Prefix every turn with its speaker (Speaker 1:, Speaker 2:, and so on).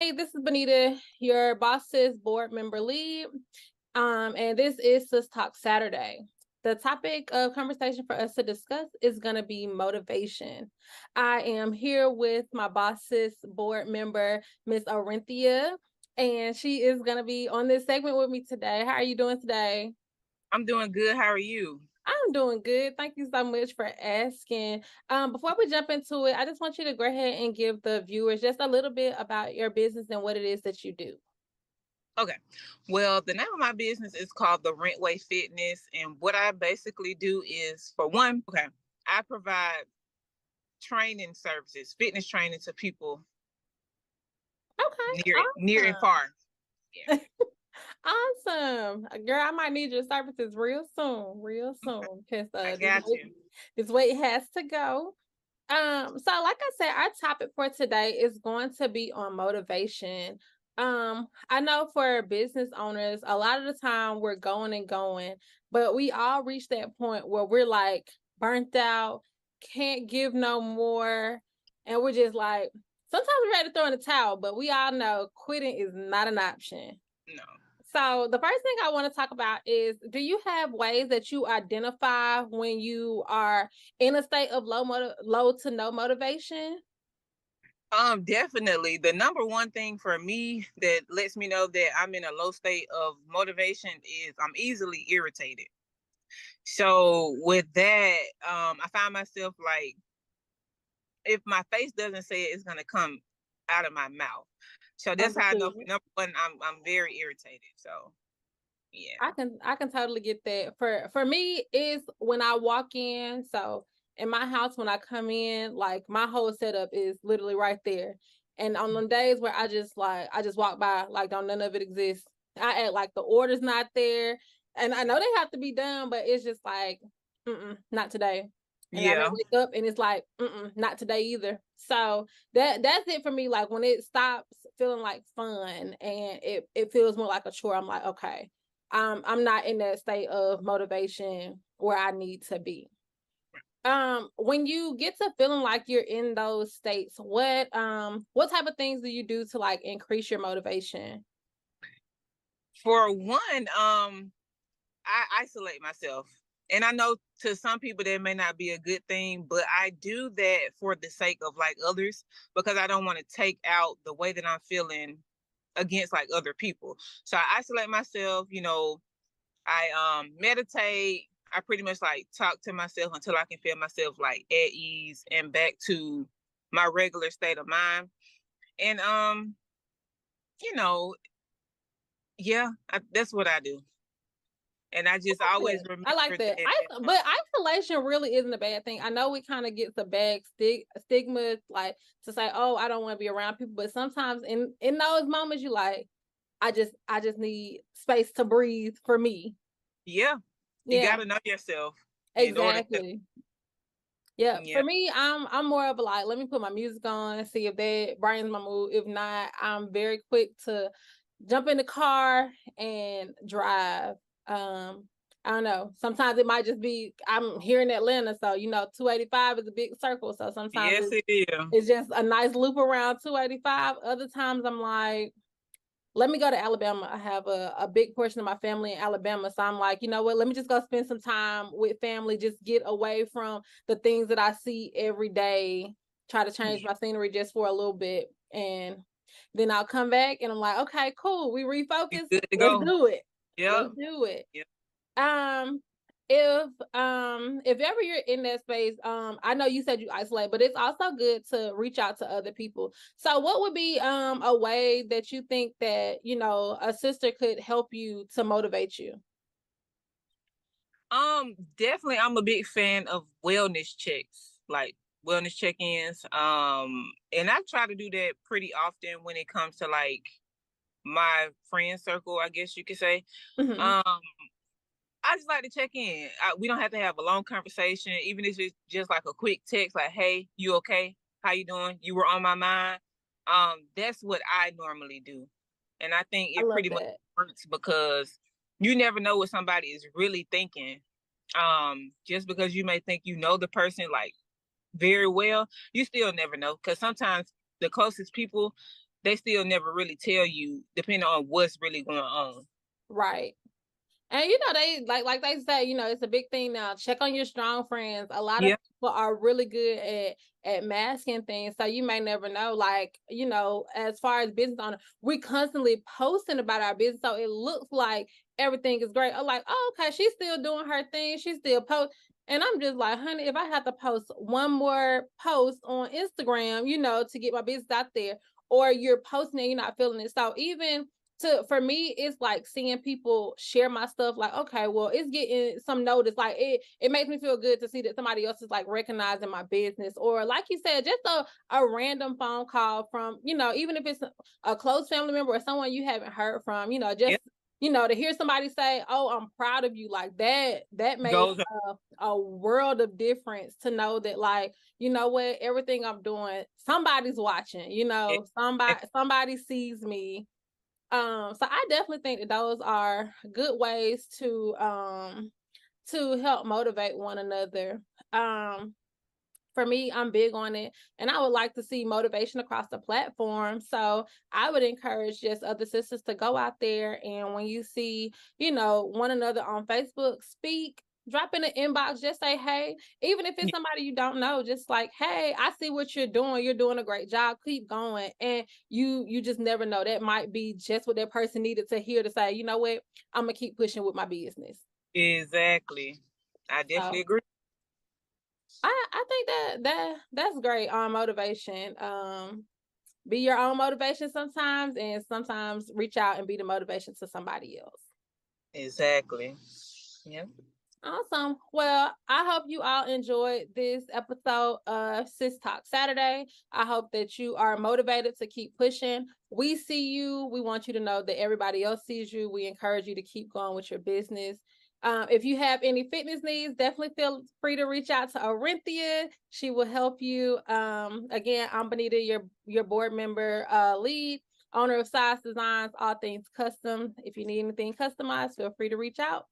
Speaker 1: Hey, this is Benita, your boss's board member lead. And this is Sis Talk Saturday. The topic of conversation for us to discuss is going to be motivation. I am here with my boss's board member, Miss Orinthia, and she is going to be on this segment with me today. How are you doing today?
Speaker 2: I'm doing good. How are you?
Speaker 1: I'm doing good. Thank you so much for asking. Before we jump into it, I just want you to go ahead and give the viewers just a little bit about your business and what it is that you do.
Speaker 2: Okay. Well, the name of my business is called the Rentway Fitness. And what I basically do is, for one, I provide training services, fitness training to people
Speaker 1: Okay,
Speaker 2: near and
Speaker 1: awesome.
Speaker 2: far. Yeah.
Speaker 1: Awesome. Girl, I might need your services real soon, because
Speaker 2: I got you.
Speaker 1: this weight has to go. So like I said, our topic for today is going to be on motivation. I know for business owners, a lot of the time we're going and going, but we all reach that point where we're like burnt out, can't give no more, and we're just like, sometimes we're ready to throw in the towel, but we all know quitting is not an option.
Speaker 2: No.
Speaker 1: So the first thing I want to talk about is, do you have ways that you identify when you are in a state of low to no motivation?
Speaker 2: Definitely. The number one thing for me that lets me know that I'm in a low state of motivation is I'm easily irritated. So with that, I find myself like, if my face doesn't say it, it's gonna come out of my mouth. So that's how I know.
Speaker 1: Understood.
Speaker 2: Number one, I'm very irritated. So yeah.
Speaker 1: I can totally get that. For me, is when I walk in. So in my house, when I come in, like my whole setup is literally right there. And on them days where I just walk by like don't none of it exists. I act like the order's not there. And I know they have to be done, but it's just like, not today. And I may
Speaker 2: Yeah.
Speaker 1: wake up and it's like, not today either. So that's it for me. Like when it stops feeling like fun and it feels more like a chore, I'm like, okay, I'm not in that state of motivation where I need to be. When you get to feeling like you're in those states, what type of things do you do to like increase your motivation?
Speaker 2: For one, I isolate myself. And I know to some people that may not be a good thing, but I do that for the sake of like others, because I don't want to take out the way that I'm feeling against like other people. So I isolate myself, I meditate. I pretty much like talk to myself until I can feel myself like at ease and back to my regular state of mind. And you know, yeah, that's what I do. And I just always remember
Speaker 1: I like that.
Speaker 2: that.
Speaker 1: But isolation really isn't a bad thing. I know we kind of get the bad stigma, like to say, "Oh, I don't want to be around people." But sometimes in those moments, you like, I just need space to breathe for me.
Speaker 2: Yeah, you
Speaker 1: Yeah,
Speaker 2: got to know yourself in order to.
Speaker 1: exactly. Yeah,
Speaker 2: Yeah,
Speaker 1: for me, I'm more of a like, let me put my music on, see if that brightens my mood. If not, I'm very quick to jump in the car and drive. I don't know. Sometimes it might just be I'm here in Atlanta, so 285 is a big circle. So sometimes
Speaker 2: yes,
Speaker 1: it's
Speaker 2: it is.
Speaker 1: it's just a nice loop around 285. Other times I'm like, let me go to Alabama. I have a big portion of my family in Alabama. So I'm like, you know what? Let me just go spend some time with family, just get away from the things that I see every day, try to change my scenery just for a little bit. And then I'll come back and I'm like, okay, cool. We
Speaker 2: You
Speaker 1: refocus.
Speaker 2: good to
Speaker 1: Let's
Speaker 2: go?
Speaker 1: do it.
Speaker 2: Yeah,
Speaker 1: Let's do it.
Speaker 2: yeah.
Speaker 1: Um, if ever you're in that space, I know you said you isolate, but it's also good to reach out to other people. So what would be a way that you think that a sister could help you to motivate you?
Speaker 2: Definitely, I'm a big fan of wellness checks, like wellness check-ins. And I try to do that pretty often when it comes to like my friend circle, I guess you could say.
Speaker 1: Hmm.
Speaker 2: Um, I just like to check in. We don't have to have a long conversation, even if it's just like a quick text, like, "Hey, you okay? How you doing? You were on my mind." That's what I normally do, and I think
Speaker 1: I
Speaker 2: it
Speaker 1: love
Speaker 2: pretty much
Speaker 1: that.
Speaker 2: works because you never know what somebody is really thinking. Just because you may think you know the person like very well, you still never know, because sometimes the closest people they still never really tell you, depending on what's really going on.
Speaker 1: Right. And you know, they like they say, you know, it's a big thing now. Check on your strong friends. A lot of
Speaker 2: Yeah.
Speaker 1: people are really good at masking things. So you may never know. Like, you know, as far as business owner, we constantly posting about our business. So it looks like everything is great. I'm like, oh, okay, she's still doing her thing. She's still post. And I'm just like, honey, if I have to post one more post on Instagram, you know, to get my business out there, or you're posting and you're not feeling it. So even for me, it's like seeing people share my stuff, like, okay, well, it's getting some notice. Like it makes me feel good to see that somebody else is like recognizing my business. Or like you said, just a random phone call from, you know, even if it's a close family member or someone you haven't heard from, you know, just
Speaker 2: Yeah.
Speaker 1: you know, to hear somebody say, oh, I'm proud of you, like that makes
Speaker 2: Goes
Speaker 1: a world of difference, to know that, like, you know what, everything I'm doing, somebody's watching, you know, somebody sees me. So I definitely think that those are good ways to help motivate one another. Um for me, I'm big on it, and I would like to see motivation across the platform. So I would encourage just other sisters to go out there, and when you see, you know, one another on Facebook, speak, drop in the inbox, just say hey. Even if it's somebody you don't know, just like, hey, I see what you're doing. You're doing a great job. Keep going. And you just never know. That might be just what that person needed to hear, to say, you know what, I'm gonna keep pushing with my business.
Speaker 2: exactly. I definitely
Speaker 1: So
Speaker 2: agree.
Speaker 1: I think that's great on motivation. Be your own motivation sometimes, and sometimes reach out and be the motivation to somebody else.
Speaker 2: Exactly. Yeah.
Speaker 1: Awesome. Well, I hope you all enjoyed this episode of Sis Talk Saturday. I hope that you are motivated to keep pushing. We see you. We want you to know that everybody else sees you. We encourage you to keep going with your business. If you have any fitness needs, definitely feel free to reach out to Orinthia. She will help you. Again, I'm Benita, your board member, lead, owner of Size Designs, all things custom. If you need anything customized, feel free to reach out.